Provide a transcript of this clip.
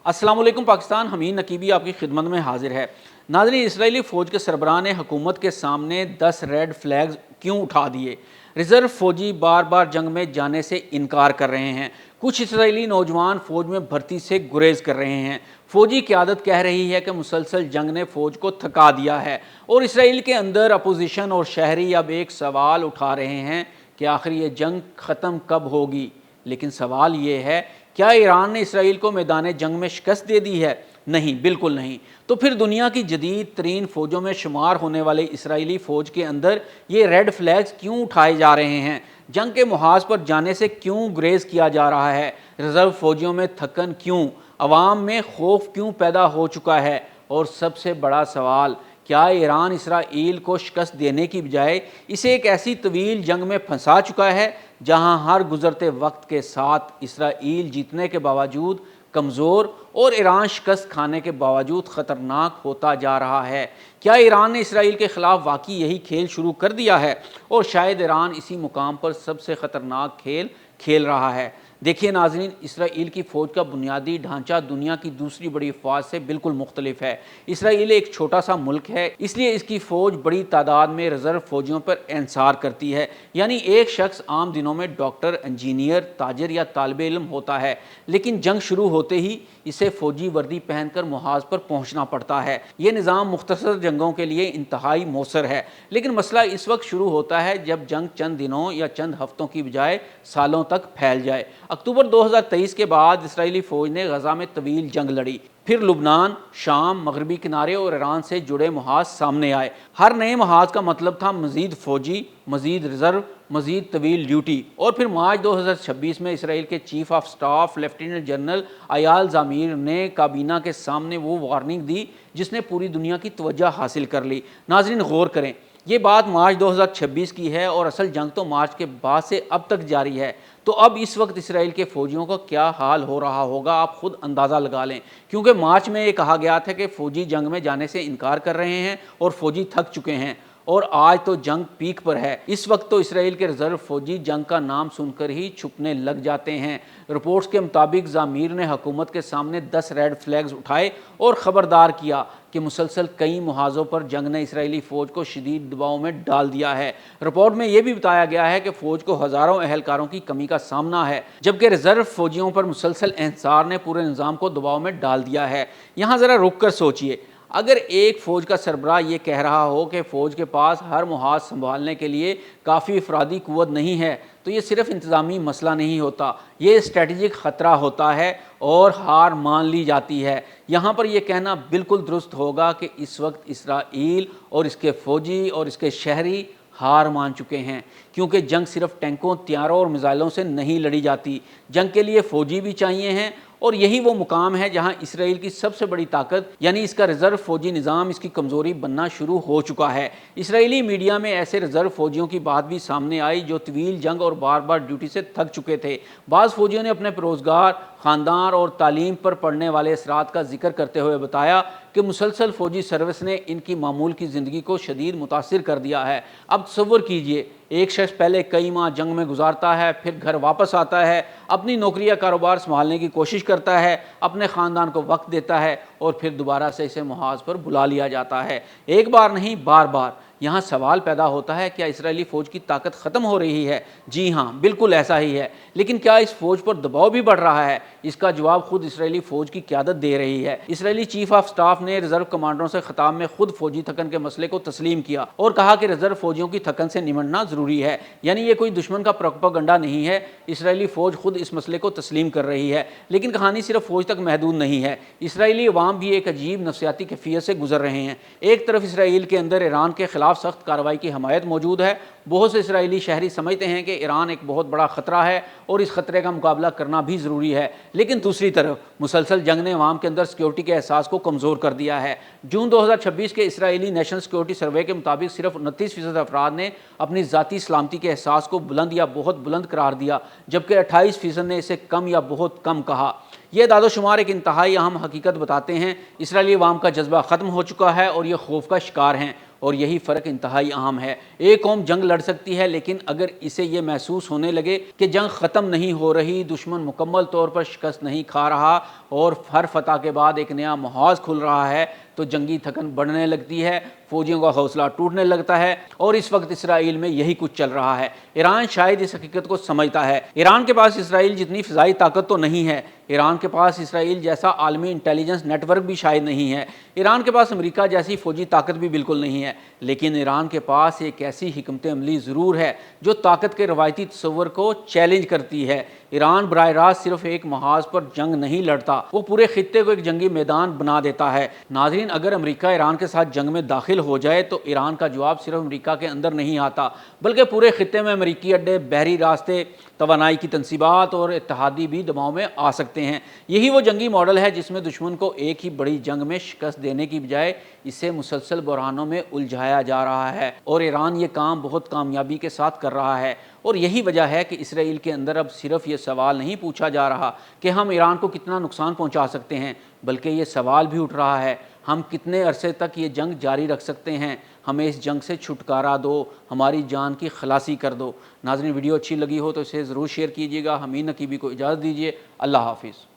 अस्सलाम वालेकुम पाकिस्तान। हमीद नकीबी आपकी खिदमत में हाजिर है। नाज़रीन, इसराइली फ़ौज के सरबराह ने हुकूमत के सामने 10 रेड फ्लैग्स क्यों उठा दिए? रिज़र्व फ़ौजी बार बार जंग में जाने से इनकार कर रहे हैं। कुछ इसराइली नौजवान फ़ौज में भर्ती से गुरेज कर रहे हैं। फ़ौजी क़यादत कह रही है कि मुसलसल जंग ने फ़ौज को थका दिया है। और इसराइल के अंदर अपोजिशन और शहरी अब एक सवाल उठा रहे हैं कि आखिर ये जंग ख़त्म कब होगी। लेकिन सवाल ये है, क्या ईरान ने इसराइल को मैदान जंग में शिकस्त दे दी है? नहीं, बिल्कुल नहीं। तो फिर दुनिया की जदीद तरीन फ़ौजों में शुमार होने वाले इसराइली फ़ौज के अंदर ये रेड फ्लैग्स क्यों उठाए जा रहे हैं? जंग के मुहाज पर जाने से क्यों गुरेज किया जा रहा है? रिज़र्व फ़ौजियों में थकन क्यों? अवाम में खौफ क्यों पैदा हो चुका है? और सबसे बड़ा सवाल, क्या ईरान इसराइल को शिकस्त देने की बजाय इसे एक ऐसी तवील जंग में फंसा चुका है जहां हर गुजरते वक्त के साथ इसराइल जीतने के बावजूद कमज़ोर और ईरान शिकस्त खाने के बावजूद ख़तरनाक होता जा रहा है? क्या ईरान ने इसराइल के ख़िलाफ़ वाकई यही खेल शुरू कर दिया है और शायद ईरान इसी मुकाम पर सबसे ख़तरनाक खेल खेल रहा है? देखिए नाज़रीन, इसराइल की फ़ौज का बुनियादी ढांचा दुनिया की दूसरी बड़ी अफ़वाज से बिल्कुल मुख्तलिफ है। इसराइल एक छोटा सा मुल्क है, इसलिए इसकी फ़ौज बड़ी तादाद में रिज़र्व फ़ौजियों पर इंसार करती है। यानी एक शख्स आम दिनों में डॉक्टर, इंजीनियर, ताजर या तालिब इल्म होता है, लेकिन जंग शुरू होते ही इसे फ़ौजी वर्दी पहनकर मुहाज पर पहुँचना पड़ता है। ये निज़ाम मुख्तसर जंगों के लिए इंतहाई मौसर है, लेकिन मसला इस वक्त शुरू होता है जब जंग चंद दिनों या चंद हफ्तों की बजाय सालों तक फैल जाए। अक्टूबर 2023 के बाद इसराइली फ़ौज ने गज़ा में तवील जंग लड़ी। फिर लुबनान, शाम, मगरबी किनारे और ईरान से जुड़े मुहाज सामने आए। हर नए मुहाज का मतलब था मज़ीद फ़ौजी, मज़ीद रिज़र्व, मज़ीद तवील ड्यूटी। और फिर मार्च 2026 में इसराइल के chief of staff lieutenant general Eyal Zamir ने काबीना के सामने वो वार्निंग दी जिसने पूरी दुनिया की तवज्जो हासिल कर ली। नाज़रीन गौर करें, ये बात मार्च 2026 की है और असल जंग तो मार्च के बाद से अब तक जारी है। तो अब इस वक्त इसराइल के फ़ौजियों का क्या हाल हो रहा होगा, आप खुद अंदाज़ा लगा लें। क्योंकि मार्च में ये कहा गया था कि फ़ौजी जंग में जाने से इनकार कर रहे हैं और फ़ौजी थक चुके हैं, और आज तो जंग पीक पर है। इस वक्त तो इसराइल के रिज़र्व फ़ौजी जंग का नाम सुनकर ही छुपने लग जाते हैं। रिपोर्ट्स के मुताबिक ज़मीर ने हुकूमत के सामने 10 रेड फ्लैग्स उठाए और ख़बरदार किया कि मुसलसल कई मुहाज़ों पर जंग ने इसराइली फ़ौज को शदीद दबाव में डाल दिया है। रिपोर्ट में यह भी बताया गया है कि फ़ौज को हज़ारों एहलकारों की कमी का सामना है, जबकि रिज़र्व फ़ौजियों पर मुसलसल इंहिसार ने पूरे निज़ाम को दबाव में डाल दिया है। यहाँ ज़रा रुक कर सोचिए, अगर एक फ़ौज का सरबराह ये कह रहा हो कि फ़ौज के पास हर मुहाज संभालने के लिए काफ़ी अफरादी क़ुव्वत नहीं है, तो ये सिर्फ इंतज़ामी मसला नहीं होता, ये स्ट्रेटजिक ख़तरा होता है और हार मान ली जाती है। यहाँ पर यह कहना बिल्कुल दुरुस्त होगा कि इस वक्त इसराइल और इसके फ़ौजी और इसके शहरी हार मान चुके हैं, क्योंकि जंग सिर्फ टैंकों, त्यारों और मिसाइलों से नहीं लड़ी जाती। जंग के लिए फ़ौजी भी चाहिए हैं, और यही वो मुकाम है जहां इसराइल की सबसे बड़ी ताकत यानी इसका रिज़र्व फ़ौजी निज़ाम इसकी कमज़ोरी बनना शुरू हो चुका है। इसराइली मीडिया में ऐसे रिज़र्व फ़ौजियों की बात भी सामने आई जो तवील जंग और बार बार ड्यूटी से थक चुके थे। बाज़ फ़ौजियों ने अपने रोज़गार, ख़ानदान और तालीम पर पड़ने वाले असरात का जिक्र करते हुए बताया कि मुसलसल फ़ौजी सर्विस ने इनकी मामूल की ज़िंदगी को शदीद मुतासिर कर दिया है। अब तसव्वुर कीजिए, एक शख्स पहले कई माह जंग में गुजारता है, फिर घर वापस आता है, अपनी नौकरी या कारोबार संभालने की कोशिश करता है, अपने ख़ानदान को वक्त देता है और फिर दोबारा से इसे मुहाज पर बुला लिया जाता है। एक बार नहीं, बार बार। यहाँ सवाल पैदा होता है, क्या इसराइली फ़ौज की ताकत ख़त्म हो रही है? जी हाँ, बिल्कुल ऐसा ही है। लेकिन क्या इस फ़ौज पर दबाव भी बढ़ रहा है? इसका जवाब खुद इसराइली फ़ौज की क़यादत दे रही है। इसराइली चीफ ऑफ स्टाफ ने रिज़र्व कमांडरों से ख़िताब में खुद फ़ौजी थकन के मसले को तस्लीम किया और कहा कि रिज़र्व फ़ौजियों की थकन से निमटना ज़रूरी है। यानी ये कोई दुश्मन का प्रोपेगेंडा नहीं है, इसराइली फ़ौज खुद इस मसले को तस्लीम कर रही है। लेकिन कहानी सिर्फ फ़ौज तक महदूद नहीं है। इसराइली अवाम भी एक अजीब नफसियाती कैफियत से गुजर रहे हैं। एक तरफ इसराइल के अंदर ईरान के खिलाफ सख्त कार्रवाई की हमायत मौजूद है। बहुत से इसराइली शहरी समझते हैं कि ईरान एक बहुत बड़ा ख़तरा है और इस ख़तरे का मुकाबला करना भी ज़रूरी है। लेकिन दूसरी तरफ मुसलसल जंग ने अवाम के अंदर सिक्योरिटी के एहसास को कमज़ोर कर दिया है। जून 2026 के इसराइली नेशनल सिक्योरिटी सर्वे के मुताबिक सिर्फ 29% अफराद ने अपनी ज़ाती सलामती के एहसास को बुलंद या बहुत बुलंद करार दिया, जबकि 28% ने इसे कम या बहुत कम कहा। यह दादोशुमार एक इंतहाई अहम हकीकत बताते हैं। इसराइली अवाम का जज्बा ख़त्म हो चुका है और ये खौफ का शिकार हैं। اور یہی فرق انتہائی اہم ہے۔ ایک قوم جنگ لڑ سکتی ہے، لیکن اگر اسے یہ محسوس ہونے لگے کہ جنگ ختم نہیں ہو رہی، دشمن مکمل طور پر شکست نہیں کھا رہا اور ہر فتح کے بعد ایک نیا محاذ کھل رہا ہے، تو جنگی تھکن بڑھنے لگتی ہے، فوجیوں کا حوصلہ ٹوٹنے لگتا ہے، اور اس وقت اسرائیل میں یہی کچھ چل رہا ہے۔ ایران شاید اس حقیقت کو سمجھتا ہے۔ ایران کے پاس اسرائیل جتنی فضائی طاقت تو نہیں ہے، ایران کے پاس اسرائیل جیسا عالمی انٹیلیجنس نیٹ ورک بھی شاید نہیں ہے، ایران کے پاس امریکہ جیسی فوجی طاقت بھی بالکل نہیں ہے، لیکن ایران کے پاس ایک ایسی حکمت عملی ضرور ہے جو طاقت کے روایتی تصور کو چیلنج کرتی ہے۔ ایران براہ راست صرف ایک محاذ پر جنگ نہیں لڑتا، وہ پورے خطے کو ایک جنگی میدان بنا دیتا ہے۔ ناظرین، اگر امریکہ ایران کے ساتھ جنگ میں داخل ہو جائے تو ایران کا جواب صرف امریکہ کے اندر نہیں آتا، بلکہ پورے خطے میں امریکی اڈے، بحری راستے، توانائی کی تنصیبات اور اتحادی بھی دباؤ میں آ سکتے ہیں۔ یہی وہ جنگی ماڈل ہے جس میں دشمن کو ایک ہی بڑی جنگ میں شکست دینے کی بجائے اسے مسلسل بحرانوں میں الجھایا جا رہا ہے، اور ایران یہ کام بہت کامیابی کے ساتھ کر رہا ہے۔ اور یہی وجہ ہے کہ اسرائیل کے اندر اب صرف یہ سوال نہیں پوچھا جا رہا کہ ہم ایران کو کتنا نقصان پہنچا سکتے ہیں، بلکہ یہ سوال بھی اٹھ رہا ہے ہم کتنے عرصے تک یہ جنگ جاری رکھ سکتے ہیں، ہمیں اس جنگ سے چھٹکارا دو، ہماری جان کی خلاصی کر دو۔ ناظرین، ویڈیو اچھی لگی ہو تو اسے ضرور شیئر کیجیے گا۔ حمید نقیبی کو اجازت دیجیے، اللہ حافظ۔